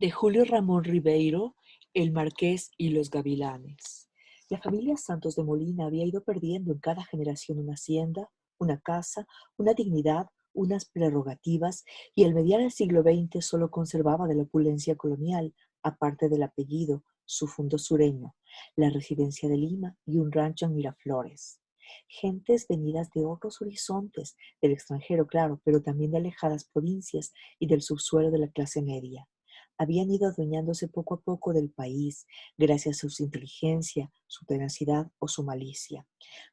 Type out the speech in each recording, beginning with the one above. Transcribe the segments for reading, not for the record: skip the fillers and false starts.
De Julio Ramón Ribeiro, El Marqués y los Gavilanes. La familia Santos de Molina había ido perdiendo en cada generación una hacienda, una casa, una dignidad, unas prerrogativas, y al mediar el siglo XX solo conservaba de la opulencia colonial, aparte del apellido, su fundo sureño, la residencia de Lima y un rancho en Miraflores. Gentes venidas de otros horizontes, del extranjero, claro, pero también de alejadas provincias y del subsuelo de la clase media. Habían ido adueñándose poco a poco del país, gracias a su inteligencia, su tenacidad o su malicia.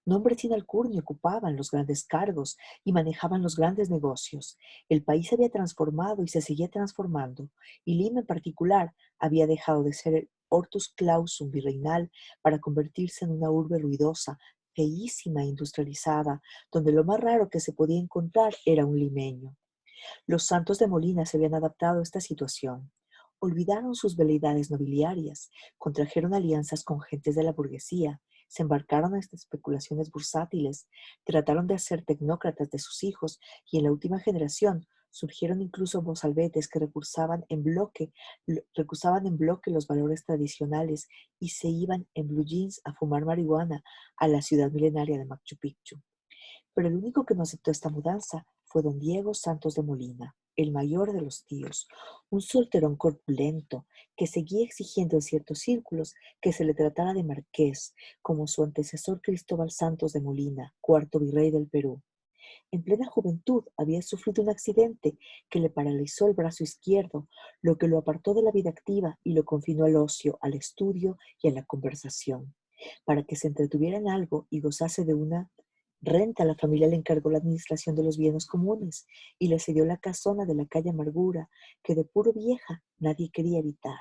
Nombres sin alcurnia ocupaban los grandes cargos y manejaban los grandes negocios. El país se había transformado y se seguía transformando, y Lima en particular había dejado de ser el Hortus Clausum virreinal para convertirse en una urbe ruidosa, feísima e industrializada, donde lo más raro que se podía encontrar era un limeño. Los Santos de Molina se habían adaptado a esta situación. Olvidaron sus veleidades nobiliarias, contrajeron alianzas con gentes de la burguesía, se embarcaron en estas especulaciones bursátiles, trataron de hacer tecnócratas de sus hijos y en la última generación surgieron incluso mozalbetes que recusaban en bloque los valores tradicionales y se iban en blue jeans a fumar marihuana a la ciudad milenaria de Machu Picchu. Pero el único que no aceptó esta mudanza fue don Diego Santos de Molina, el mayor de los tíos, un solterón corpulento que seguía exigiendo en ciertos círculos que se le tratara de marqués, como su antecesor Cristóbal Santos de Molina, cuarto virrey del Perú. En plena juventud había sufrido un accidente que le paralizó el brazo izquierdo, lo que lo apartó de la vida activa y lo confinó al ocio, al estudio y a la conversación. Para que se entretuviera en algo y gozase de una renta, la familia le encargó la administración de los bienes comunes y le cedió la casona de la calle Amargura, que de puro vieja nadie quería evitar.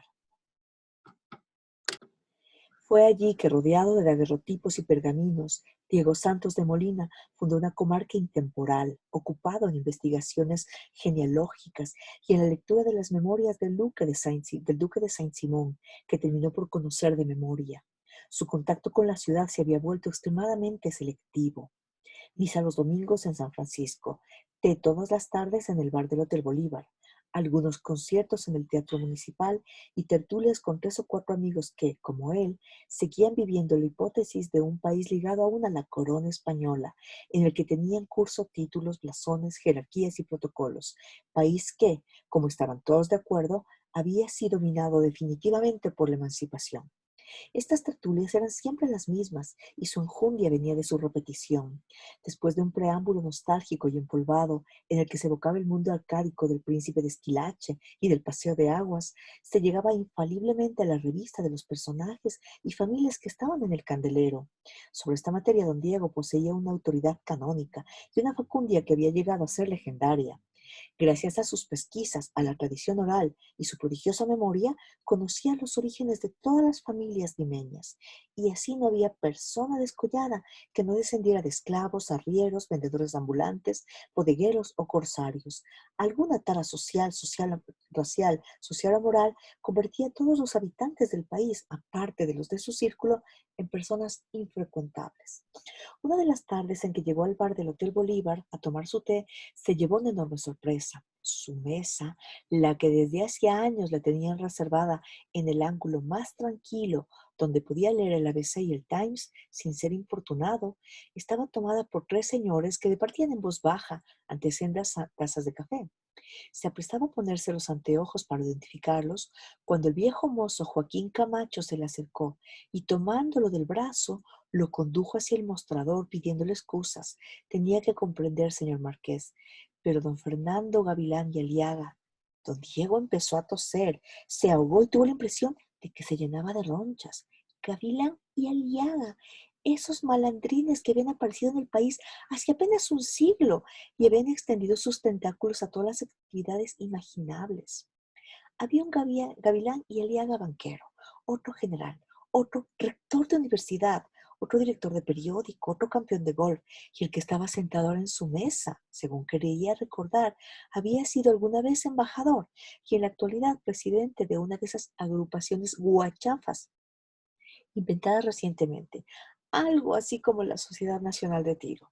Fue allí que, rodeado de daguerrotipos y pergaminos, Diego Santos de Molina fundó una comarca intemporal, ocupado en investigaciones genealógicas y en la lectura de las memorias del duque de Saint-Simón, que terminó por conocer de memoria. Su contacto con la ciudad se había vuelto extremadamente selectivo. Misa los domingos en San Francisco, té todas las tardes en el bar del Hotel Bolívar, algunos conciertos en el Teatro Municipal y tertulias con 3 o 4 amigos que, como él, seguían viviendo la hipótesis de un país ligado aún a la corona española, en el que tenían curso títulos, blasones, jerarquías y protocolos, país que, como estaban todos de acuerdo, había sido minado definitivamente por la emancipación. Estas tertulias eran siempre las mismas y su enjundia venía de su repetición. Después de un preámbulo nostálgico y empolvado en el que se evocaba el mundo arcádico del príncipe de Esquilache y del paseo de aguas, se llegaba infaliblemente a la revista de los personajes y familias que estaban en el candelero. Sobre esta materia, don Diego poseía una autoridad canónica y una facundia que había llegado a ser legendaria. Gracias a sus pesquisas, a la tradición oral y su prodigiosa memoria, conocía los orígenes de todas las familias limeñas, y así no había persona descollada que no descendiera de esclavos, arrieros, vendedores ambulantes, bodegueros o corsarios. Alguna tara racial, social o moral convertía a todos los habitantes del país, aparte de los de su círculo, en personas infrecuentables. Una de las tardes en que llegó al bar del Hotel Bolívar a tomar su té, se llevó una enorme sorpresa. Su mesa, la que desde hacía años la tenían reservada en el ángulo más tranquilo, donde podía leer el ABC y el Times sin ser importunado, estaba tomada por 3 señores que departían en voz baja ante sendas tazas de café. Se aprestaba a ponerse los anteojos para identificarlos, cuando el viejo mozo Joaquín Camacho se le acercó y tomándolo del brazo, lo condujo hacia el mostrador pidiéndole excusas. Tenía que comprender, señor Marqués, pero don Fernando Gavilán y Aliaga, don Diego empezó a toser, se ahogó y tuvo la impresión de que se llenaba de ronchas. Gavilán y Aliaga, esos malandrines que habían aparecido en el país hace apenas un siglo y habían extendido sus tentáculos a todas las actividades imaginables. Había un Gavilán y Aliaga banquero, otro general, otro rector de universidad, otro director de periódico, otro campeón de golf, y el que estaba sentado ahora en su mesa, según creía recordar, había sido alguna vez embajador y en la actualidad presidente de una de esas agrupaciones guachafas inventadas recientemente, algo así como la Sociedad Nacional de Tiro.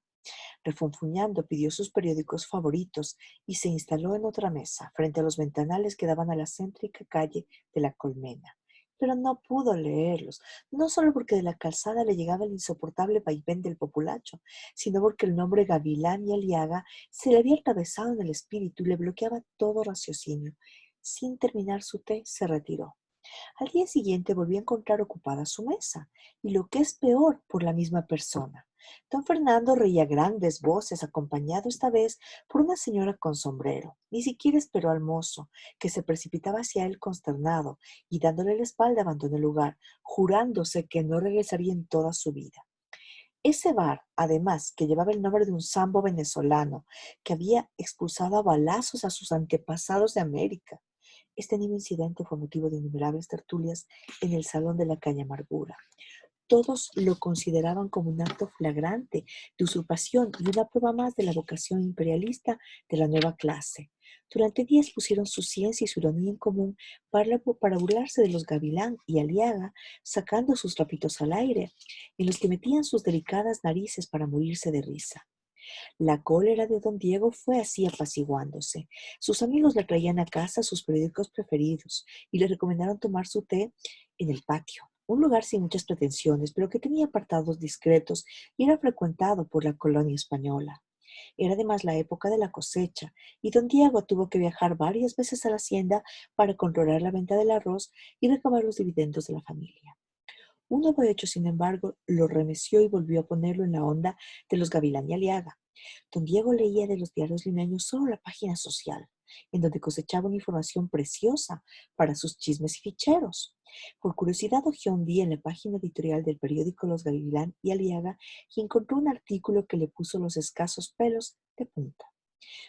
Refunfuñando, pidió sus periódicos favoritos y se instaló en otra mesa, frente a los ventanales que daban a la céntrica calle de la Colmena. Pero no pudo leerlos, no solo porque de la calzada le llegaba el insoportable vaivén del populacho, sino porque el nombre Gavilán y Aliaga se le había atravesado en el espíritu y le bloqueaba todo raciocinio. Sin terminar su té, se retiró. Al día siguiente volvió a encontrar ocupada su mesa, y lo que es peor, por la misma persona. Don Fernando reía a grandes voces, acompañado esta vez por una señora con sombrero. Ni siquiera esperó al mozo, que se precipitaba hacia él consternado, y dándole la espalda abandonó el lugar, jurándose que no regresaría en toda su vida. Ese bar, además, que llevaba el nombre de un sambo venezolano que había expulsado a balazos a sus antepasados de América. Este mismo incidente fue motivo de innumerables tertulias en el Salón de la Calle Amargura. Todos lo consideraban como un acto flagrante de usurpación y una prueba más de la vocación imperialista de la nueva clase. Durante días pusieron su ciencia y su ironía en común para burlarse de los Gavilán y Aliaga, sacando sus trapitos al aire, en los que metían sus delicadas narices para morirse de risa. La cólera de don Diego fue así apaciguándose. Sus amigos le traían a casa sus periódicos preferidos y le recomendaron tomar su té en el patio, un lugar sin muchas pretensiones, pero que tenía apartados discretos y era frecuentado por la colonia española. Era además la época de la cosecha, y don Diego tuvo que viajar varias veces a la hacienda para controlar la venta del arroz y recabar los dividendos de la familia. Un nuevo hecho, sin embargo, lo remeció y volvió a ponerlo en la onda de los Gavilán y Aliaga. Don Diego leía de los diarios limeños solo la página social, en donde cosechaba una información preciosa para sus chismes y ficheros. Por curiosidad hojeó un día en la página editorial del periódico Los Gavilán y Aliaga y encontró un artículo que le puso los escasos pelos de punta.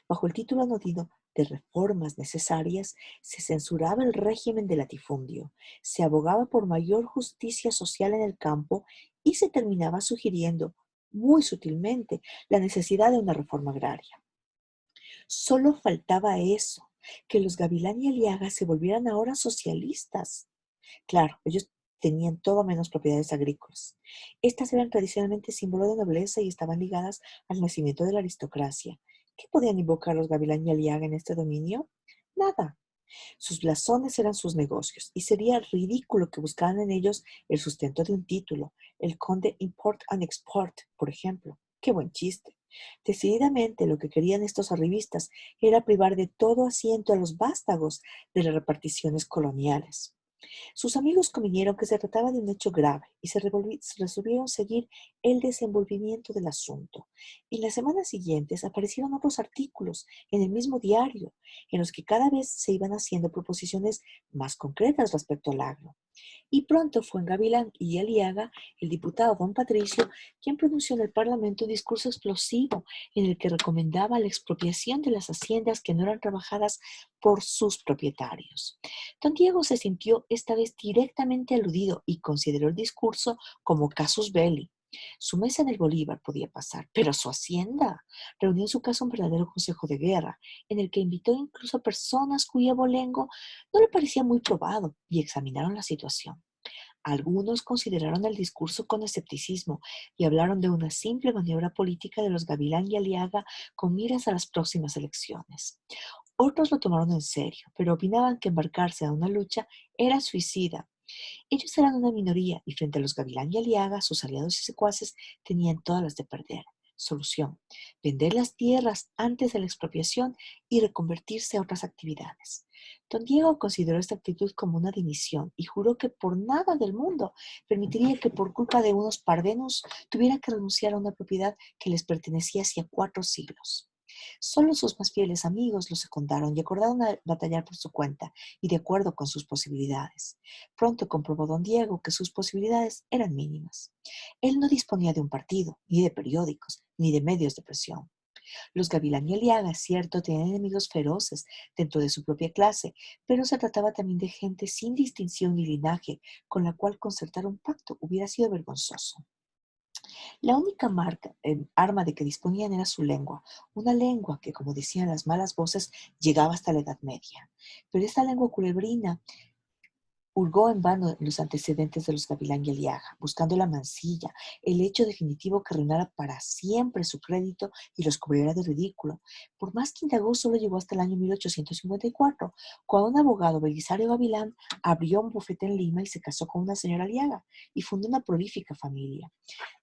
Bajo el título anodino de reformas necesarias, se censuraba el régimen de latifundio, se abogaba por mayor justicia social en el campo y se terminaba sugiriendo, muy sutilmente, la necesidad de una reforma agraria. Solo faltaba eso, que los Gavilán y Aliaga se volvieran ahora socialistas. Claro, ellos tenían todo menos propiedades agrícolas. Estas eran tradicionalmente símbolo de nobleza y estaban ligadas al nacimiento de la aristocracia. ¿Qué podían invocar los Gavilán y Aliaga en este dominio? Nada. Sus blasones eran sus negocios, y sería ridículo que buscaran en ellos el sustento de un título, el conde Import and Export, por ejemplo. ¡Qué buen chiste! Decididamente lo que querían estos arribistas era privar de todo asiento a los vástagos de las reparticiones coloniales. Sus amigos convinieron que se trataba de un hecho grave y resolvieron seguir el desenvolvimiento del asunto. En las semanas siguientes aparecieron otros artículos en el mismo diario, en los que cada vez se iban haciendo proposiciones más concretas respecto al agro. Y pronto fue en Gavilán y Aliaga el diputado don Patricio quien pronunció en el Parlamento un discurso explosivo en el que recomendaba la expropiación de las haciendas que no eran trabajadas por sus propietarios. Don Diego se sintió esta vez directamente aludido y consideró el discurso como casus belli. Su mesa en el Bolívar podía pasar, pero su hacienda reunió en su casa un verdadero consejo de guerra, en el que invitó incluso a personas cuyo abolengo no le parecía muy probado y examinaron la situación. Algunos consideraron el discurso con escepticismo y hablaron de una simple maniobra política de los Gavilán y Aliaga con miras a las próximas elecciones. Otros lo tomaron en serio, pero opinaban que embarcarse a una lucha era suicida. Ellos eran una minoría y frente a los Gavilán y Aliaga, sus aliados y secuaces tenían todas las de perder. Solución: vender las tierras antes de la expropiación y reconvertirse a otras actividades. Don Diego consideró esta actitud como una dimisión y juró que por nada del mundo permitiría que por culpa de unos parvenos tuviera que renunciar a una propiedad que les pertenecía hacía 4 siglos. Solo sus más fieles amigos lo secundaron y acordaron a batallar por su cuenta y de acuerdo con sus posibilidades. Pronto comprobó don Diego que sus posibilidades eran mínimas. Él no disponía de un partido, ni de periódicos, ni de medios de presión. Los Gavilán y Aliaga, es cierto, tenían enemigos feroces dentro de su propia clase, pero se trataba también de gente sin distinción ni linaje, con la cual concertar un pacto hubiera sido vergonzoso. La única arma de que disponían era su lengua, una lengua que, como decían las malas voces, llegaba hasta la Edad Media. Pero esta lengua culebrina Hurgó en vano en los antecedentes de los Gavilán y Aliaga, buscando la mancilla, el hecho definitivo que arruinara para siempre su crédito y los cubriera de ridículo. Por más que indagó, solo llegó hasta el año 1854, cuando un abogado, Belisario Gavilán, abrió un bufete en Lima y se casó con una señora Aliaga y fundó una prolífica familia.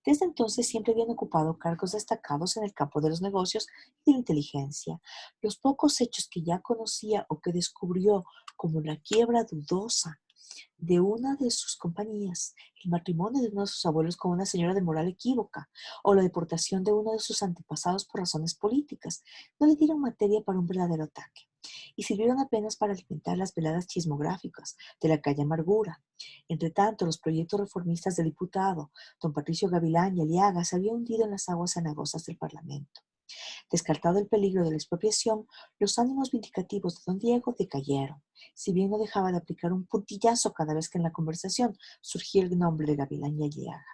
Desde entonces siempre habían ocupado cargos destacados en el campo de los negocios y de la inteligencia. Los pocos hechos que ya conocía o que descubrió, como la quiebra dudosa de una de sus compañías, el matrimonio de uno de sus abuelos con una señora de moral equívoca, o la deportación de uno de sus antepasados por razones políticas, no le dieron materia para un verdadero ataque, y sirvieron apenas para alimentar las veladas chismográficas de la calle Amargura. Entre tanto, los proyectos reformistas del diputado don Patricio Gavilán y Aliaga se habían hundido en las aguas cenagosas del Parlamento. Descartado el peligro de la expropiación, los ánimos vindicativos de don Diego decayeron, si bien no dejaba de aplicar un puntillazo cada vez que en la conversación surgía el nombre de Gavilán y Aliaga.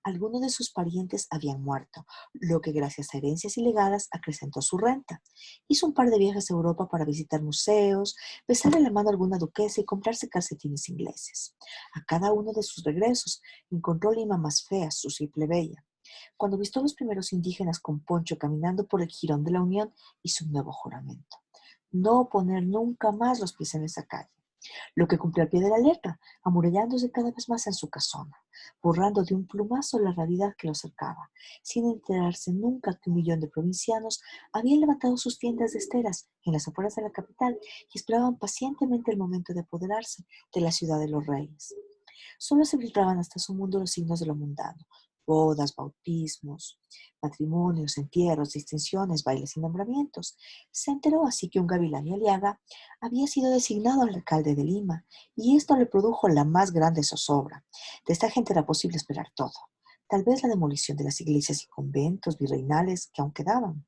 Algunos de sus parientes habían muerto, lo que gracias a herencias ilegales acrecentó su renta. Hizo un par de viajes a Europa para visitar museos, besarle la mano a alguna duquesa y comprarse calcetines ingleses. A cada uno de sus regresos encontró Lima más fea, sucia y plebeya. Cuando vistó a los primeros indígenas con poncho caminando por el jirón de la Unión, hizo un nuevo juramento: no poner nunca más los pies en esa calle, lo que cumplió al pie de la letra, amurallándose cada vez más en su casona, borrando de un plumazo la realidad que lo cercaba, sin enterarse nunca que 1 millón de provincianos habían levantado sus tiendas de esteras en las afueras de la capital y esperaban pacientemente el momento de apoderarse de la ciudad de los reyes. Solo se filtraban hasta su mundo los signos de lo mundano: bodas, bautismos, matrimonios, entierros, distinciones, bailes y nombramientos. Se enteró así que un Gavilán y Aliaga había sido designado alcalde de Lima, y esto le produjo la más grande zozobra. De esta gente era posible esperar todo, tal vez la demolición de las iglesias y conventos virreinales que aún quedaban.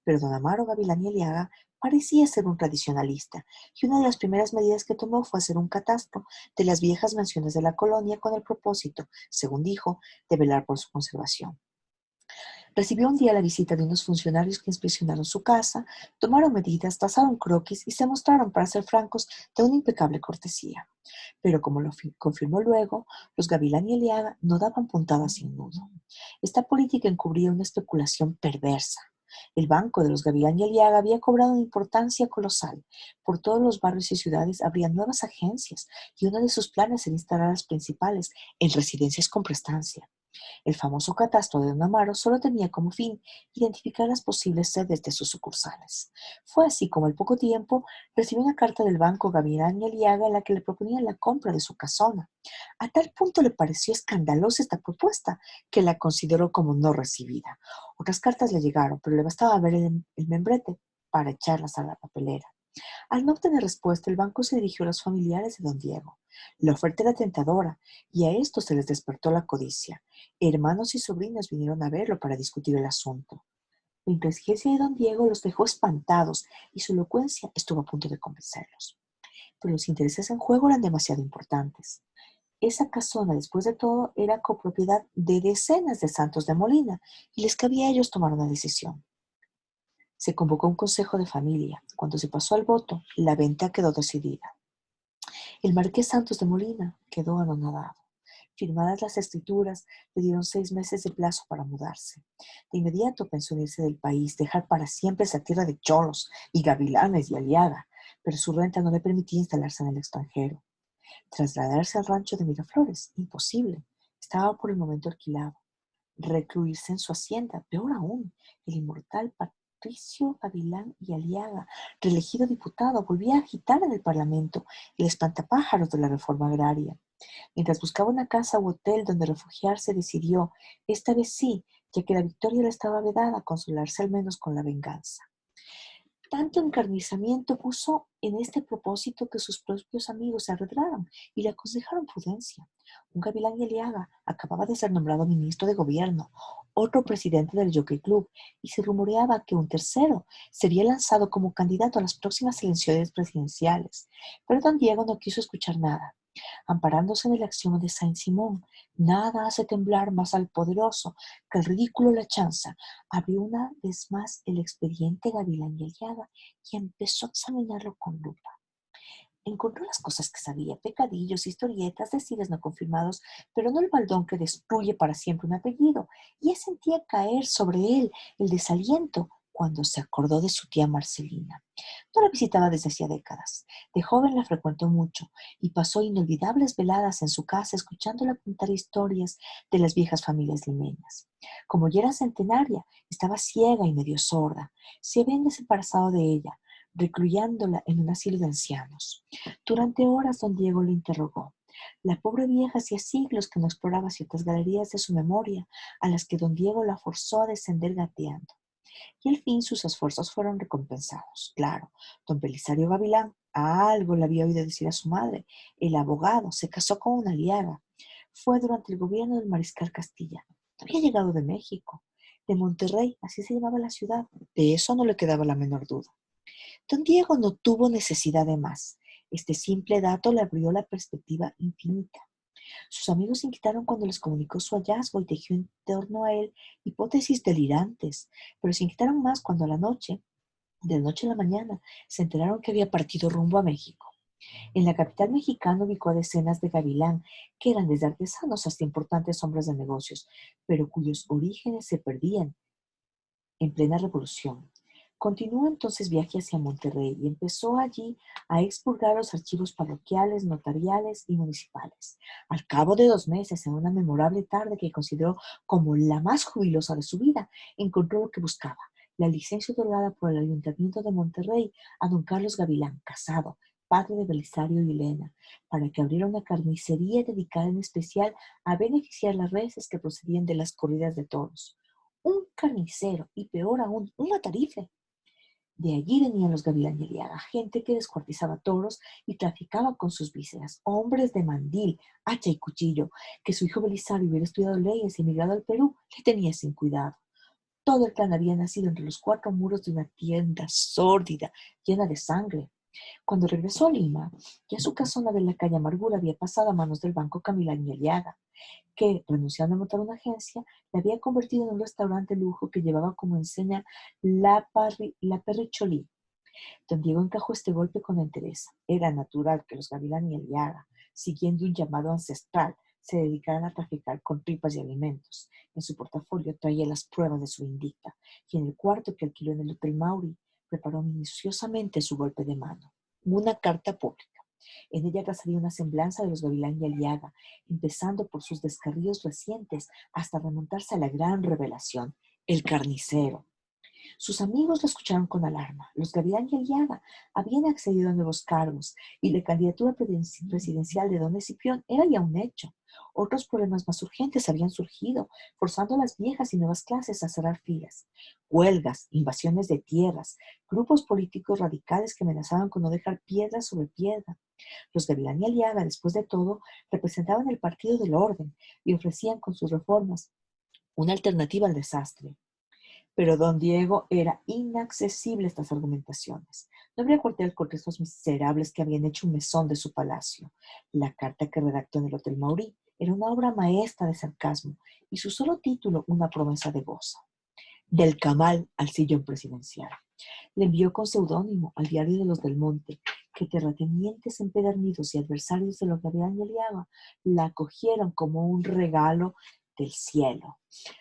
Pero don Amaro Gavilán y Aliaga parecía ser un tradicionalista, y una de las primeras medidas que tomó fue hacer un catastro de las viejas mansiones de la colonia con el propósito, según dijo, de velar por su conservación. Recibió un día la visita de unos funcionarios que inspeccionaron su casa, tomaron medidas, trazaron croquis y se mostraron, para ser francos, de una impecable cortesía. Pero como lo confirmó luego, los Gavilán y Aliaga no daban puntadas sin nudo. Esta política encubría una especulación perversa. El banco de los Gavilán y Aliaga había cobrado una importancia colosal. Por todos los barrios y ciudades habría nuevas agencias, y uno de sus planes era instalar las principales en residencias con prestancia. El famoso catastro de Don Amaro solo tenía como fin identificar las posibles sedes de sus sucursales. Fue así como al poco tiempo recibió una carta del banco Gavilán y Aliaga en la que le proponían la compra de su casona. A tal punto le pareció escandalosa esta propuesta que la consideró como no recibida. Otras cartas le llegaron, pero le bastaba ver el membrete para echarlas a la papelera. Al no obtener respuesta, el banco se dirigió a los familiares de don Diego. La oferta era tentadora, y a estos se les despertó la codicia. Hermanos y sobrinos vinieron a verlo para discutir el asunto. La inteligencia de don Diego los dejó espantados, y su elocuencia estuvo a punto de convencerlos. Pero los intereses en juego eran demasiado importantes. Esa casona, después de todo, era copropiedad de decenas de santos de Molina, y les cabía a ellos tomar una decisión. Se convocó un consejo de familia. Cuando se pasó al voto, la venta quedó decidida. El marqués Santos de Molina quedó anonadado. Firmadas las escrituras, le dieron 6 meses de plazo para mudarse. De inmediato pensó en irse del país, dejar para siempre esa tierra de cholos y gavilanes y Aliaga, pero su renta no le permitía instalarse en el extranjero. Trasladarse al rancho de Miraflores, imposible. Estaba por el momento alquilado. Recluirse en su hacienda, peor aún. El inmortal Patricio Gavilán y Aliaga, reelegido diputado, volvía a agitar en el Parlamento el espantapájaros de la reforma agraria. Mientras buscaba una casa u hotel donde refugiarse, decidió, esta vez sí, ya que la victoria le estaba vedada, consolarse al menos con la venganza. Tanto encarnizamiento puso en este propósito que sus propios amigos se arredraron y le aconsejaron prudencia. Un Gavilán y Aliaga acababa de ser nombrado ministro de gobierno, otro presidente del Jockey Club, y se rumoreaba que un tercero sería lanzado como candidato a las próximas elecciones presidenciales. Pero don Diego no quiso escuchar nada. Amparándose en el axioma de Saint-Simon, nada hace temblar más al poderoso que el ridículo o la chanza, abrió una vez más el expediente Gavilán y Aliaga y empezó a examinarlo con lupa. Encontró las cosas que sabía, pecadillos, historietas, decires no confirmados, pero no el baldón que destruye para siempre un apellido. Y él sentía caer sobre él el desaliento cuando se acordó de su tía Marcelina. No la visitaba desde hacía décadas. De joven la frecuentó mucho y pasó inolvidables veladas en su casa escuchándola contar historias de las viejas familias limeñas. Como ya era centenaria, estaba ciega y medio sorda. Se habían desembarazado de ella, recluyéndola en un asilo de ancianos. Durante horas don Diego le interrogó. La pobre vieja hacía siglos que no exploraba ciertas galerías de su memoria, a las que don Diego la forzó a descender gateando. Y al fin sus esfuerzos fueron recompensados. Claro, don Belisario Gavilán algo le había oído decir a su madre. El abogado se casó con una aliada. Fue durante el gobierno del mariscal Castilla. Había llegado de México, de Monterrey, así se llamaba la ciudad. De eso no le quedaba la menor duda. Don Diego no tuvo necesidad de más. Este simple dato le abrió la perspectiva infinita. Sus amigos se inquietaron cuando les comunicó su hallazgo y tejió en torno a él hipótesis delirantes, pero se inquietaron más cuando a la noche, de noche a la mañana, se enteraron que había partido rumbo a México. En la capital mexicana ubicó a decenas de gavilán, que eran desde artesanos hasta importantes hombres de negocios, pero cuyos orígenes se perdían en plena revolución. Continuó entonces viaje hacia Monterrey y empezó allí a expurgar los archivos parroquiales, notariales y municipales. Al cabo de 2 meses, en una memorable tarde que consideró como la más jubilosa de su vida, encontró lo que buscaba, la licencia otorgada por el Ayuntamiento de Monterrey a don Carlos Gavilán, casado, padre de Belisario y Elena, para que abriera una carnicería dedicada en especial a beneficiar las reses que procedían de las corridas de toros. Un carnicero y peor aún, un matarife. De allí venían los Gavilán y Eliaga, gente que descuartizaba toros y traficaba con sus vísceras, hombres de mandil, hacha y cuchillo, que su hijo Belisario hubiera estudiado leyes y emigrado al Perú, le tenía sin cuidado. Todo el clan había nacido entre los 4 muros de una tienda sórdida, llena de sangre. Cuando regresó a Lima, ya su casona de la calle Amargura había pasado a manos del Banco Camilán y Eliaga, que, renunciando a montar una agencia, le había convertido en un restaurante de lujo que llevaba como enseña la Perricholí. Don Diego encajó este golpe con entereza. Era natural que los Gavilán y Eliaga, siguiendo un llamado ancestral, se dedicaran a traficar con tripas y alimentos. En su portafolio traía las pruebas de su vindicta, y en el cuarto que alquiló en el Hotel Mauri, preparó minuciosamente su golpe de mano. Una carta pública. En ella trazaría una semblanza de los Gavilán y Aliaga, empezando por sus descarríos recientes hasta remontarse a la gran revelación, el carnicero. Sus amigos lo escucharon con alarma. Los Gavilán y Aliaga habían accedido a nuevos cargos y la candidatura presidencial de don Escipión era ya un hecho. Otros problemas más urgentes habían surgido, forzando a las viejas y nuevas clases a cerrar filas. Huelgas, invasiones de tierras, grupos políticos radicales que amenazaban con no dejar piedra sobre piedra. Los Gavilán y Aliaga, después de todo, representaban el partido del orden y ofrecían con sus reformas una alternativa al desastre. Pero don Diego era inaccesible a estas argumentaciones. No habría cuartel contra estos miserables que habían hecho un mesón de su palacio. La carta que redactó en el Hotel Maurí era una obra maestra de sarcasmo y su solo título una promesa de goza. Del Camal al sillón presidencial. Le envió con seudónimo al diario de los del Monte, que terratenientes empedernidos y adversarios de los Gavilán y Eliaga la acogieron como un regalo del cielo.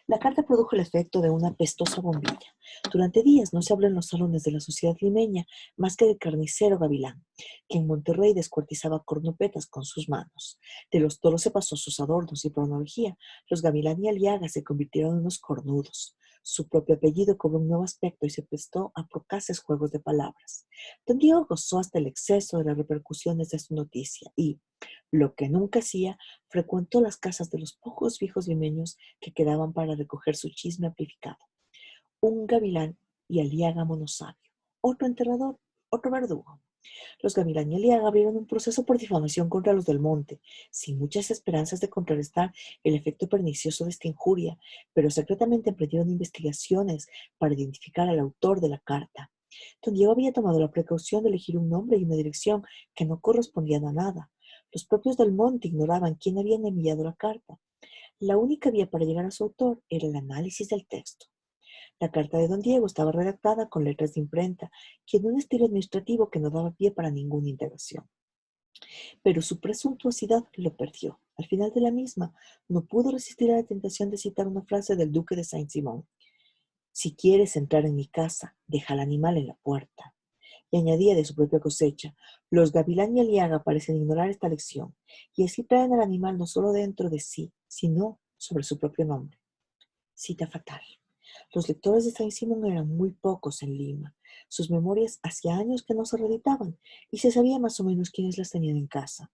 La carta produjo el efecto de una pestosa bombilla. Durante días no se habló en los salones de la sociedad limeña más que del carnicero Gavilán, que en Monterrey descuartizaba cornopetas con sus manos. De los toros se pasó a sus adornos y por analogía, los Gavilán y Aliaga se convirtieron en unos cornudos. Su propio apellido cobró un nuevo aspecto y se prestó a procaces juegos de palabras. Don Diego gozó hasta el exceso de las repercusiones de su noticia y, lo que nunca hacía, frecuentó las casas de los pocos viejos limeños que quedaban para recoger su chisme amplificado. Un Gavilán y Aliaga monosabio, otro enterrador, otro verdugo. Los Gavilán y Aliaga abrieron un proceso por difamación contra los del Monte, sin muchas esperanzas de contrarrestar el efecto pernicioso de esta injuria, pero secretamente emprendieron investigaciones para identificar al autor de la carta. Don Diego había tomado la precaución de elegir un nombre y una dirección que no correspondían a nada. Los propios del Monte ignoraban quién había enviado la carta. La única vía para llegar a su autor era el análisis del texto. La carta de don Diego estaba redactada con letras de imprenta y en un estilo administrativo que no daba pie para ninguna integración. pero su presuntuosidad lo perdió. Al final de la misma, no pudo resistir a la tentación de citar una frase del duque de Saint-Simon: «Si quieres entrar en mi casa, deja al animal en la puerta». Y añadía de su propia cosecha: «Los gavilán y el liaga parecen ignorar esta lección, y así traen al animal no solo dentro de sí, sino sobre su propio nombre». Cita fatal. Los lectores de Saint-Simon eran muy pocos en Lima. Sus memorias hacía años que no se reeditaban, y se sabía más o menos quiénes las tenían en casa.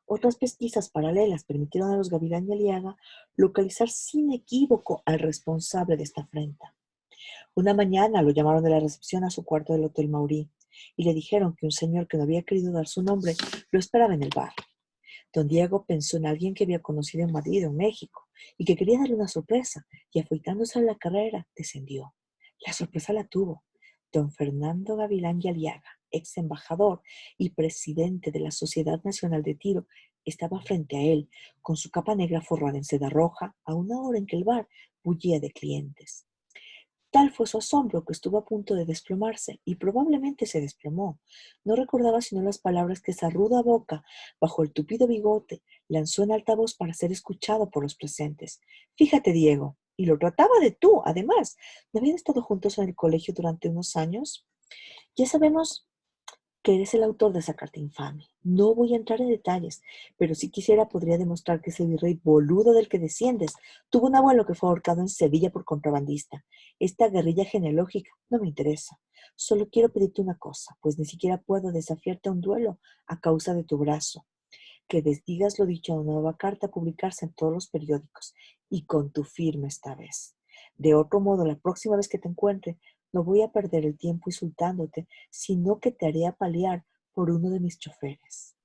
Otras pesquisas paralelas permitieron a los Gavilán y Aliaga localizar sin equívoco al responsable de esta afrenta. Una mañana lo llamaron de la recepción a su cuarto del Hotel Maurí y le dijeron que un señor que no había querido dar su nombre lo esperaba en el bar. Don Diego pensó en alguien que había conocido en Madrid o en México y que quería darle una sorpresa, y afeitándose a la carrera, descendió. La sorpresa la tuvo. Don Fernando Gavilán y Aliaga, ex embajador y presidente de la Sociedad Nacional de Tiro, estaba frente a él, con su capa negra forrada en seda roja, a una hora en que el bar bullía de clientes. Tal fue su asombro que estuvo a punto de desplomarse, y probablemente se desplomó. No recordaba sino las palabras que esa ruda boca, bajo el tupido bigote, lanzó en alta voz para ser escuchado por los presentes. «Fíjate, Diego». Y lo trataba de tú, además. ¿No habían estado juntos en el colegio durante unos años? Ya sabemos que eres el autor de esa carta infame. No voy a entrar en detalles, pero si quisiera podría demostrar que ese virrey boludo del que desciendes tuvo un abuelo que fue ahorcado en Sevilla por contrabandista. Esta guerrilla genealógica no me interesa. Solo quiero pedirte una cosa, pues ni siquiera puedo desafiarte a un duelo a causa de tu brazo: que desdigas lo dicho en una nueva carta a publicarse en todos los periódicos, y con tu firma esta vez. De otro modo, la próxima vez que te encuentre, no voy a perder el tiempo insultándote, sino que te haré apalear por uno de mis choferes».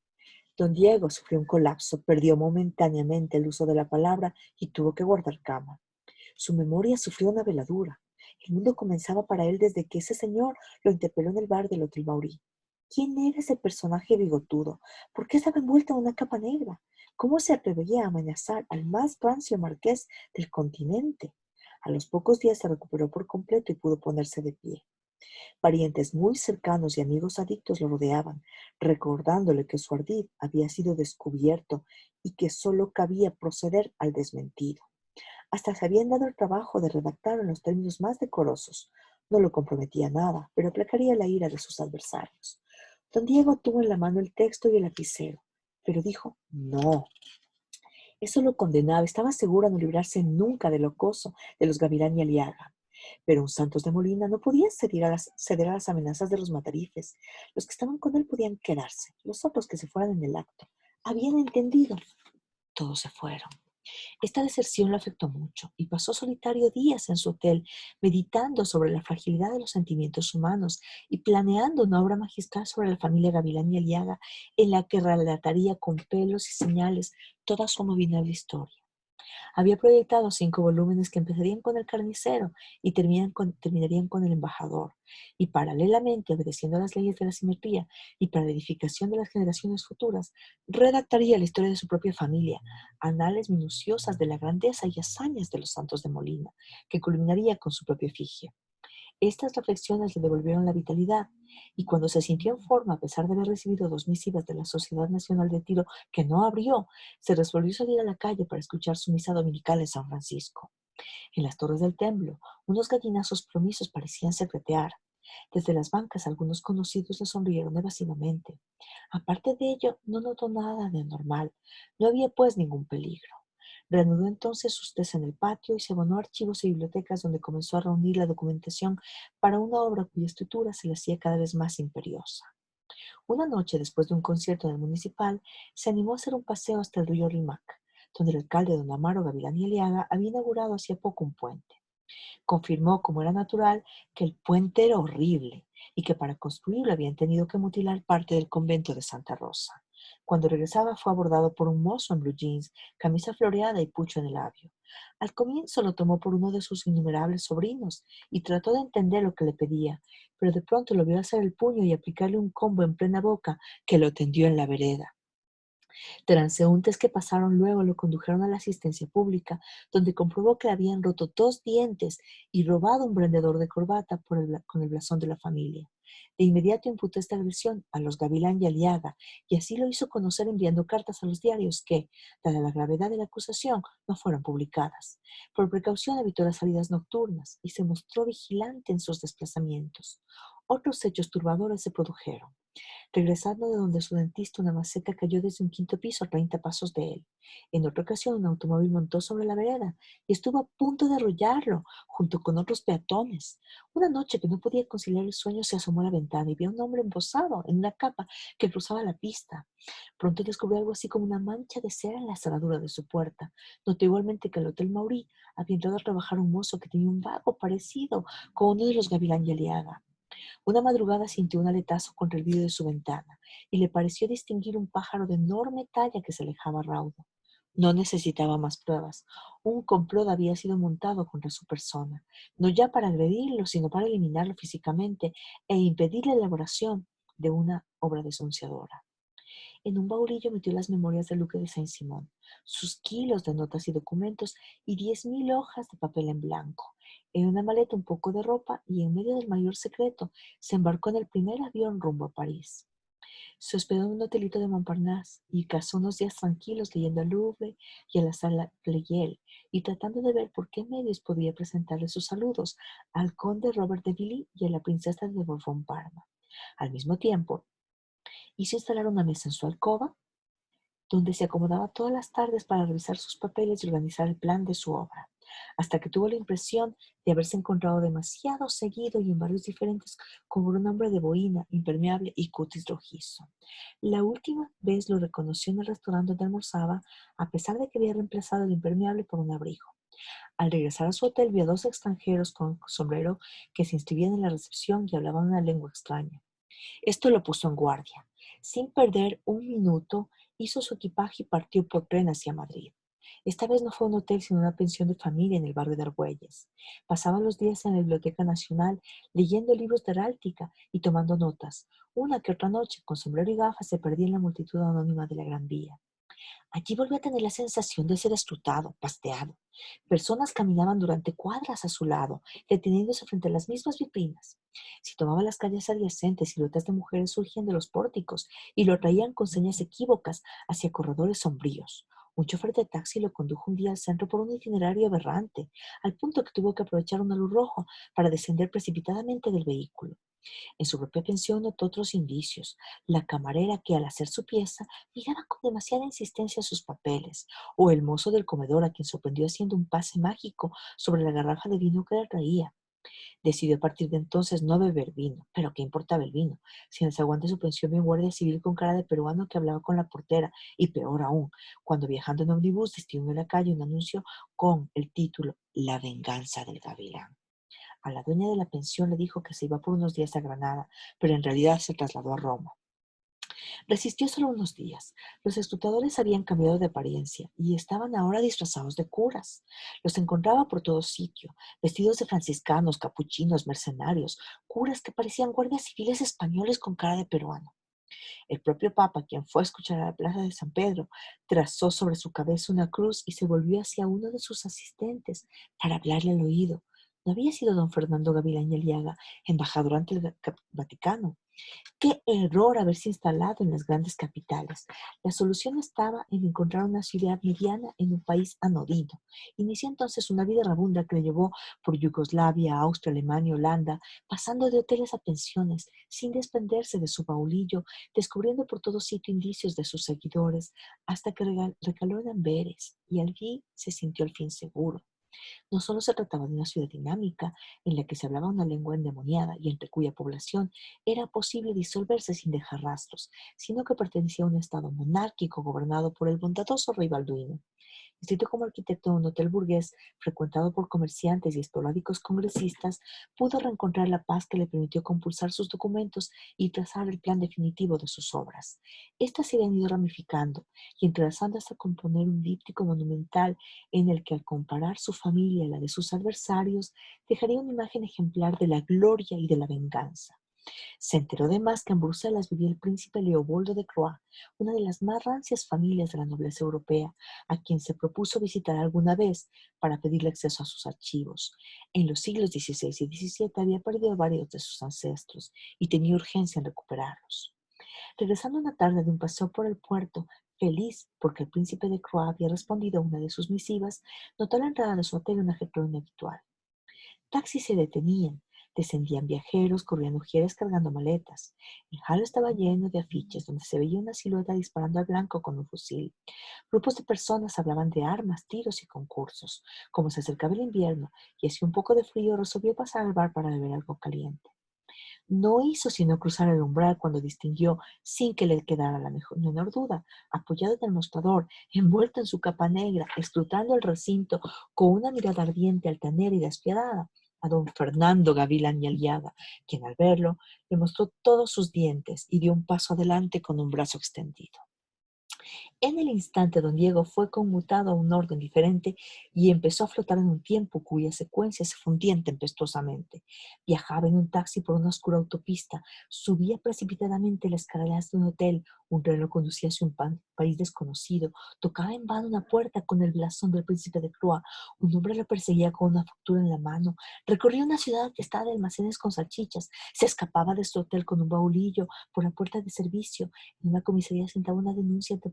Don Diego sufrió un colapso, perdió momentáneamente el uso de la palabra y tuvo que guardar cama. Su memoria sufrió una veladura. El mundo comenzaba para él desde que ese señor lo interpeló en el bar del Hotel Maurí. ¿Quién era ese personaje bigotudo? ¿Por qué estaba envuelto en una capa negra? ¿Cómo se atrevía a amenazar al más rancio marqués del continente? A los pocos días se recuperó por completo y pudo ponerse de pie. Parientes muy cercanos y amigos adictos lo rodeaban, recordándole que su ardid había sido descubierto y que solo cabía proceder al desmentido. Hasta se habían dado el trabajo de redactarlo en los términos más decorosos. No lo comprometía nada, pero aplacaría la ira de sus adversarios. Don Diego tuvo en la mano el texto y el lapicero, pero dijo no. Eso lo condenaba. Estaba seguro de no librarse nunca del acoso de los Gavilán y Aliaga. Pero un Santos de Molina no podía ceder a las amenazas de los Matarifes. Los que estaban con él podían quedarse, los otros que se fueran en el acto. Habían entendido. Todos se fueron. Esta deserción lo afectó mucho y pasó solitario días en su hotel, meditando sobre la fragilidad de los sentimientos humanos y planeando una obra magistral sobre la familia Gavilán y Aliaga, en la que relataría con pelos y señales toda su abominable historia. Había proyectado 5 volúmenes que empezarían con el carnicero y terminarían con el embajador, y paralelamente, obedeciendo a las leyes de la simetría y para la edificación de las generaciones futuras, redactaría la historia de su propia familia, anales minuciosas de la grandeza y hazañas de los Santos de Molina, que culminaría con su propia efigie. Estas reflexiones le devolvieron la vitalidad, y cuando se sintió en forma, a pesar de haber recibido 2 misivas de la Sociedad Nacional de Tiro que no abrió, se resolvió salir a la calle para escuchar su misa dominical en San Francisco. En las torres del templo, unos gallinazos promisos parecían secretear. Desde las bancas, algunos conocidos le sonrieron evasivamente. Aparte de ello, no notó nada de anormal. No había, pues, ningún peligro. Reanudó entonces sus test en el patio y se abonó a archivos y bibliotecas, donde comenzó a reunir la documentación para una obra cuya estructura se le hacía cada vez más imperiosa. Una noche, después de un concierto en el Municipal, se animó a hacer un paseo hasta el río Rímac, donde el alcalde don Amaro Gavilán y Aliaga había inaugurado hacía poco un puente. Confirmó, como era natural, que el puente era horrible y que para construirlo habían tenido que mutilar parte del convento de Santa Rosa. Cuando regresaba fue abordado por un mozo en blue jeans, camisa floreada y pucho en el labio. Al comienzo lo tomó por uno de sus innumerables sobrinos y trató de entender lo que le pedía, pero de pronto lo vio hacer el puño y aplicarle un combo en plena boca que lo tendió en la vereda. Transeúntes que pasaron luego lo condujeron a la asistencia pública, donde comprobó que le habían roto 2 dientes y robado un prendedor de corbata con el blasón de la familia. De inmediato imputó esta agresión a los Gavilán y Aliaga, y así lo hizo conocer enviando cartas a los diarios que, dada la gravedad de la acusación, no fueron publicadas. Por precaución evitó las salidas nocturnas y se mostró vigilante en sus desplazamientos. Otros hechos turbadores se produjeron. Regresando de donde su dentista, una maceta cayó desde un quinto piso a 30 pasos de él. En otra ocasión, un automóvil montó sobre la vereda y estuvo a punto de arrollarlo, junto con otros peatones. Una noche que no podía conciliar el sueño, se asomó a la ventana y vio a un hombre embosado en una capa que cruzaba la pista. Pronto descubrió algo así como una mancha de cera en la cerradura de su puerta. Notó igualmente que el Hotel Maurí había entrado a trabajar un mozo que tenía un vago parecido con uno de los Gavilán y Aliaga. Una madrugada sintió un aletazo contra el vidrio de su ventana y le pareció distinguir un pájaro de enorme talla que se alejaba raudo. No necesitaba más pruebas. Un complot había sido montado contra su persona, no ya para agredirlo, sino para eliminarlo físicamente e impedir la elaboración de una obra denunciadora. En un baulillo metió las memorias del duque de Saint-Simon, sus kilos de notas y documentos y 10.000 hojas de papel en blanco. En una maleta un poco de ropa y en medio del mayor secreto se embarcó en el primer avión rumbo a París. Se hospedó en un hotelito de Montparnasse y pasó unos días tranquilos leyendo al Louvre y a la sala Pleyel y tratando de ver por qué medios podía presentarle sus saludos al conde Robert de Villy y a la princesa de Borbón-Parma. Al mismo tiempo, hizo instalar una mesa en su alcoba donde se acomodaba todas las tardes para revisar sus papeles y organizar el plan de su obra, hasta que tuvo la impresión de haberse encontrado demasiado seguido y en barrios diferentes con un hombre de boina, impermeable y cutis rojizo. La última vez lo reconoció en el restaurante donde almorzaba, a pesar de que había reemplazado el impermeable por un abrigo. Al regresar a su hotel, vio a dos extranjeros con sombrero que se inscribían en la recepción y hablaban una lengua extraña. Esto lo puso en guardia. Sin perder un minuto, hizo su equipaje y partió por tren hacia Madrid. Esta vez no fue un hotel, sino una pensión de familia en el barrio de Argüelles. Pasaba los días en la Biblioteca Nacional leyendo libros de heráldica y tomando notas. Una que otra noche, con sombrero y gafas, se perdía en la multitud anónima de la Gran Vía. Allí volvió a tener la sensación de ser escrutado, pasteado. Personas caminaban durante cuadras a su lado, deteniéndose frente a las mismas vitrinas. Si tomaba las calles adyacentes, siluetas de mujeres surgían de los pórticos y lo traían con señas equívocas hacia corredores sombríos. Un chofer de taxi lo condujo un día al centro por un itinerario aberrante, al punto que tuvo que aprovechar una luz roja para descender precipitadamente del vehículo. En su propia pensión notó otros indicios. La camarera que al hacer su pieza miraba con demasiada insistencia sus papeles, o el mozo del comedor a quien sorprendió haciendo un pase mágico sobre la garrafa de vino que le traía. Decidió a partir de entonces no beber vino, pero ¿qué importaba el vino? Si en el zaguán de su pensión vio un guardia civil con cara de peruano que hablaba con la portera, y peor aún, cuando viajando en ómnibus distinguió en la calle un anuncio con el título La venganza del gavilán. A la dueña de la pensión le dijo que se iba por unos días a Granada, pero en realidad se trasladó a Roma. Resistió solo unos días. Los escrutadores habían cambiado de apariencia y estaban ahora disfrazados de curas. Los encontraba por todo sitio, vestidos de franciscanos, capuchinos, mercenarios, curas que parecían guardias civiles españoles con cara de peruano. El propio Papa, quien fue a escuchar a la plaza de San Pedro, trazó sobre su cabeza una cruz y se volvió hacia uno de sus asistentes para hablarle al oído. ¿No había sido don Fernando Gavilán y Aliaga, embajador ante el Vaticano? Qué error haberse instalado en las grandes capitales. La solución estaba en encontrar una ciudad mediana en un país anodino. Inició entonces una vida rabunda que le llevó por Yugoslavia, Austria, Alemania, Holanda, pasando de hoteles a pensiones, sin desprenderse de su baulillo, descubriendo por todo sitio indicios de sus seguidores, hasta que recaló en Amberes y allí se sintió al fin seguro. No solo se trataba de una ciudad dinámica en la que se hablaba una lengua endemoniada y entre cuya población era posible disolverse sin dejar rastros, sino que pertenecía a un estado monárquico gobernado por el bondadoso rey Balduino. Inscrito como arquitecto en un hotel burgués frecuentado por comerciantes y esporádicos congresistas, pudo reencontrar la paz que le permitió compulsar sus documentos y trazar el plan definitivo de sus obras. Estas se habían ido ramificando y entrelazando hasta componer un díptico monumental en el que, al comparar su familia a la de sus adversarios, dejaría una imagen ejemplar de la gloria y de la venganza. Se enteró además que en Bruselas vivía el príncipe Leopoldo de Croix, una de las más rancias familias de la nobleza europea, a quien se propuso visitar alguna vez para pedirle acceso a sus archivos. En los siglos XVI y XVII había perdido varios de sus ancestros y tenía urgencia en recuperarlos. Regresando una tarde de un paseo por el puerto, feliz porque el príncipe de Croix había respondido a una de sus misivas, notó a la entrada de su hotel un ajetreo inhabitual. Taxis se detenían, descendían viajeros, corrían mujeres cargando maletas. El hall estaba lleno de afiches donde se veía una silueta disparando al blanco con un fusil. Grupos de personas hablaban de armas, tiros y concursos. Como se acercaba el invierno y hacía un poco de frío, resolvió pasar al bar para beber algo caliente. No hizo sino cruzar el umbral cuando distinguió, sin que le quedara la menor duda, apoyado en el mostrador, envuelto en su capa negra, escrutando el recinto con una mirada ardiente, altanera y despiadada, a don Fernando Gavilán y Aliaga, quien al verlo le mostró todos sus dientes y dio un paso adelante con un brazo extendido. En el instante, don Diego fue conmutado a un orden diferente y empezó a flotar en un tiempo cuya secuencia se fundía tempestuosamente. Viajaba en un taxi por una oscura autopista, subía precipitadamente las escaleras de un hotel, un tren lo conducía hacia un país desconocido, tocaba en vano una puerta con el blasón del príncipe de Croix, un hombre lo perseguía con una factura en la mano, recorría una ciudad atestada de almacenes con salchichas, se escapaba de su hotel con un baulillo por la puerta de servicio. En una comisaría sentaba una denuncia ante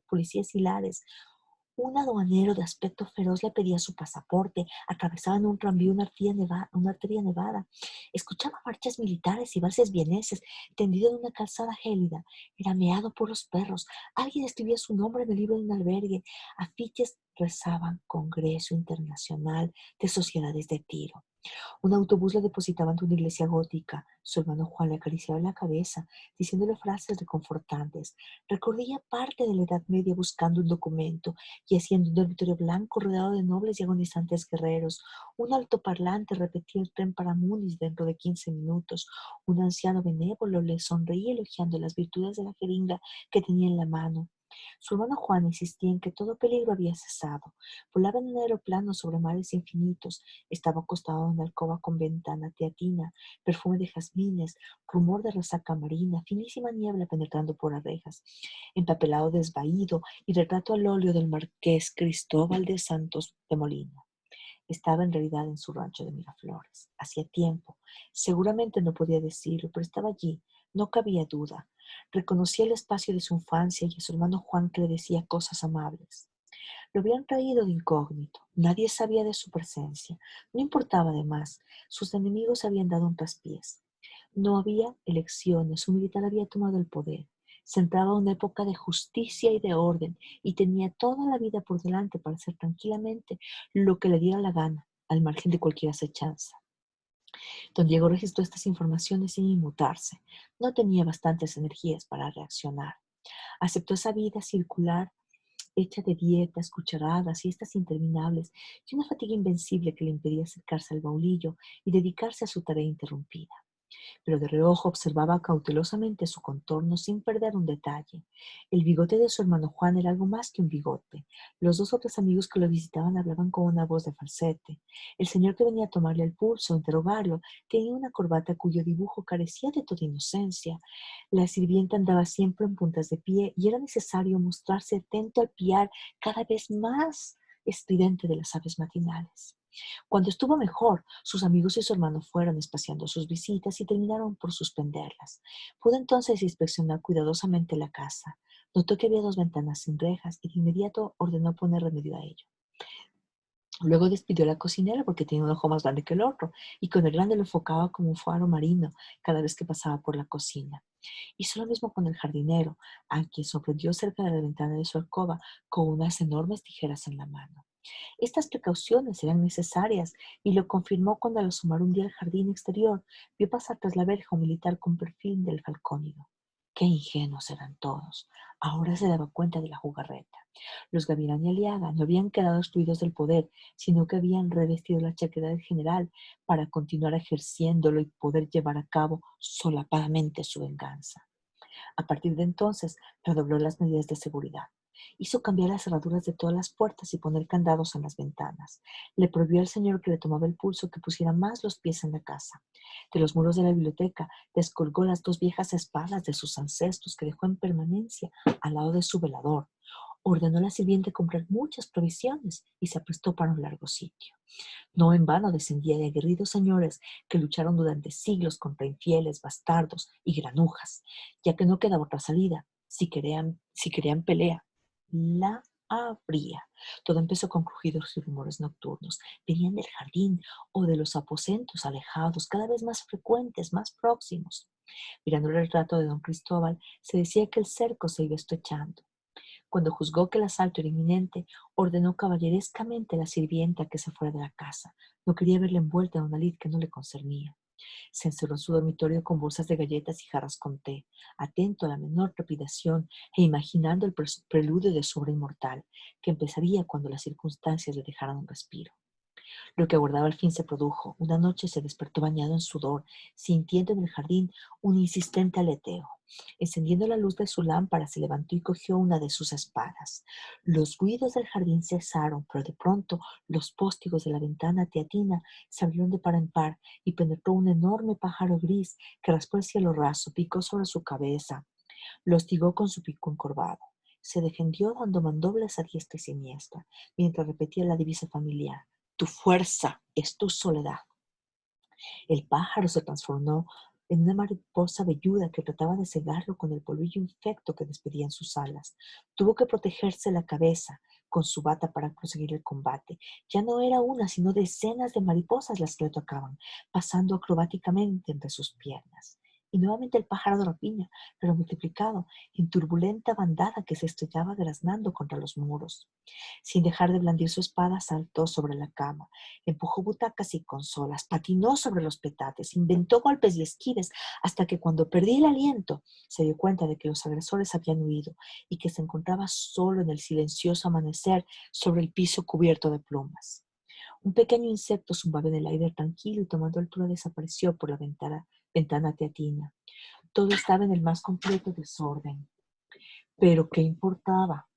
policías hilares. Un aduanero de aspecto feroz le pedía su pasaporte. Atravesaba en un tranvía una arteria nevada. Escuchaba marchas militares y valses vieneses, tendido en una calzada gélida, erameado por los perros. Alguien escribía su nombre en el libro de un albergue. Afiches rezaban Congreso Internacional de Sociedades de Tiro. Un autobús lo depositaba ante una iglesia gótica. Su hermano Juan le acariciaba la cabeza, diciéndole frases reconfortantes. Recorría parte de la Edad Media buscando un documento y haciendo un dormitorio blanco rodeado de nobles y agonizantes guerreros. Un altoparlante repetía el tren para Múnich dentro de 15 minutos. Un anciano benévolo le sonreía elogiando las virtudes de la jeringa que tenía en la mano. Su hermano Juan insistía en que todo peligro había cesado. Volaba en un aeroplano sobre mares infinitos. Estaba acostado en una alcoba con ventana teatina, perfume de jazmines, rumor de resaca marina, finísima niebla penetrando por las rejas, empapelado desvaído y retrato al óleo del marqués Cristóbal de Santos de Molina. Estaba en realidad en su rancho de Miraflores. Hacía tiempo. Seguramente no podía decirlo, pero estaba allí. No cabía duda. Reconocía el espacio de su infancia y a su hermano Juan que le decía cosas amables. Lo habían traído de incógnito. Nadie sabía de su presencia. No importaba además. Sus enemigos habían dado un traspiés. No había elecciones. Un militar había tomado el poder. Se entraba una época de justicia y de orden y tenía toda la vida por delante para hacer tranquilamente lo que le diera la gana, al margen de cualquier acechanza. Don Diego registró estas informaciones sin inmutarse. No tenía bastantes energías para reaccionar. Aceptó esa vida circular hecha de dietas, cucharadas, siestas interminables y una fatiga invencible que le impedía acercarse al baulillo y dedicarse a su tarea interrumpida. Pero de reojo observaba cautelosamente su contorno sin perder un detalle. El bigote de su hermano Juan era algo más que un bigote. Los dos otros amigos que lo visitaban hablaban con una voz de falsete. El señor que venía a tomarle el pulso, a interrogarlo, tenía una corbata cuyo dibujo carecía de toda inocencia. La sirvienta andaba siempre en puntas de pie y era necesario mostrarse atento al piar cada vez más estridente de las aves matinales. Cuando estuvo mejor, sus amigos y su hermano fueron espaciando sus visitas y terminaron por suspenderlas. Pudo entonces inspeccionar cuidadosamente la casa. Notó que había dos ventanas sin rejas y de inmediato ordenó poner remedio a ello. Luego despidió a la cocinera porque tenía un ojo más grande que el otro y con el grande lo enfocaba como un faro marino cada vez que pasaba por la cocina. Hizo lo mismo con el jardinero, a quien sorprendió cerca de la ventana de su alcoba con unas enormes tijeras en la mano. Estas precauciones eran necesarias y lo confirmó cuando al asomar un día al jardín exterior vio pasar tras la verja un militar con perfil del falcónido. Qué ingenuos eran todos. Ahora se daba cuenta de la jugarreta. Los Gavilán y Aliaga no habían quedado excluidos del poder, sino que habían revestido la chaqueta del general para continuar ejerciéndolo y poder llevar a cabo solapadamente su venganza. A partir de entonces, redobló las medidas de seguridad. Hizo cambiar las cerraduras de todas las puertas y poner candados en las ventanas. Le prohibió al señor que le tomaba el pulso que pusiera más los pies en la casa. De los muros de la biblioteca descolgó las 2 viejas espadas de sus ancestros que dejó en permanencia al lado de su velador. Ordenó a la sirviente comprar muchas provisiones y se aprestó para un largo sitio. No en vano descendía de aguerridos señores que lucharon durante siglos contra infieles, bastardos y granujas, ya que no quedaba otra salida. Si querían pelea, la habría. Todo empezó con crujidos y rumores nocturnos. Venían del jardín o de los aposentos alejados, cada vez más frecuentes, más próximos. Mirando el retrato de don Cristóbal, se decía que el cerco se iba estrechando. Cuando juzgó que el asalto era inminente, ordenó caballerescamente a la sirvienta que se fuera de la casa. No quería verla envuelta en una lid que no le concernía. Se encerró en su dormitorio con bolsas de galletas y jarras con té, atento a la menor trepidación e imaginando el preludio de su obra inmortal, que empezaría cuando las circunstancias le dejaran un respiro. Lo que aguardaba al fin se produjo. Una noche se despertó bañado en sudor, sintiendo en el jardín un insistente aleteo. Encendiendo la luz de su lámpara, se levantó y cogió una de sus espadas. Los ruidos del jardín cesaron, pero de pronto los póstigos de la ventana teatina se abrieron de par en par y penetró un enorme pájaro gris que raspó el cielo raso, picó sobre su cabeza, lo hostigó con su pico encorvado. Se defendió dando mandobles a diestra y siniestra, mientras repetía la divisa familiar: tu fuerza es tu soledad. El pájaro se transformó en una mariposa velluda que trataba de cegarlo con el polvillo infecto que despedían sus alas. Tuvo que protegerse la cabeza con su bata para proseguir el combate. Ya no era una, sino decenas de mariposas las que le tocaban, pasando acrobáticamente entre sus piernas. Y nuevamente el pájaro de rapiña, pero multiplicado en turbulenta bandada que se estrellaba graznando contra los muros. Sin dejar de blandir su espada, saltó sobre la cama, empujó butacas y consolas, patinó sobre los petates, inventó golpes y esquives, hasta que cuando perdí el aliento, se dio cuenta de que los agresores habían huido y que se encontraba solo en el silencioso amanecer sobre el piso cubierto de plumas. Un pequeño insecto zumbaba en el aire tranquilo y tomando altura desapareció por la ventana teatina. Todo estaba en el más completo desorden. Pero ¿qué importaba?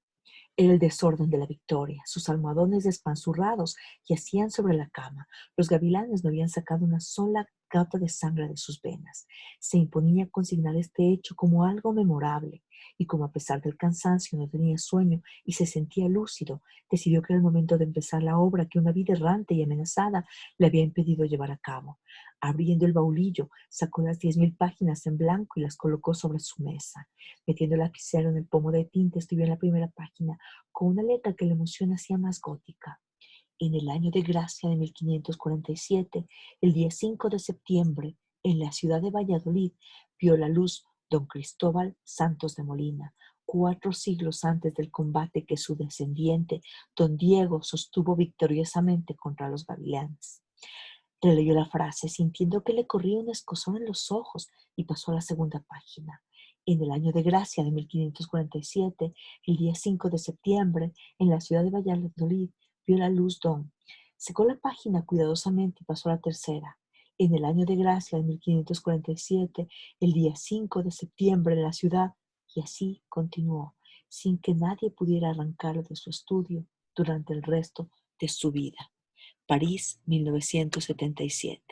Era el desorden de la victoria. Sus almohadones despanzurrados yacían sobre la cama. Los gavilanes no habían sacado una sola gota de sangre de sus venas. Se imponía consignar este hecho como algo memorable, y como a pesar del cansancio no tenía sueño y se sentía lúcido, decidió que era el momento de empezar la obra que una vida errante y amenazada le había impedido llevar a cabo. Abriendo el baulillo, sacó las 10.000 páginas en blanco y las colocó sobre su mesa. Metiendo el lapicero en el pomo de tinta, escribió en la primera página, con una letra que la emoción hacía más gótica: en el año de gracia de 1547, el día 5 de septiembre, en la ciudad de Valladolid, vio la luz don Cristóbal Santos de Molina, 4 siglos antes del combate que su descendiente, don Diego, sostuvo victoriosamente contra los gavilanes. Releyó la frase, sintiendo que le corría un escozor en los ojos, y pasó a la segunda página. En el año de gracia de 1547, el día 5 de septiembre, en la ciudad de Valladolid, vio la luz don. Secó la página cuidadosamente y pasó a la tercera. En el año de gracia de 1547, el día 5 de septiembre, en la ciudad, y así continuó, sin que nadie pudiera arrancarlo de su estudio durante el resto de su vida. París, 1977.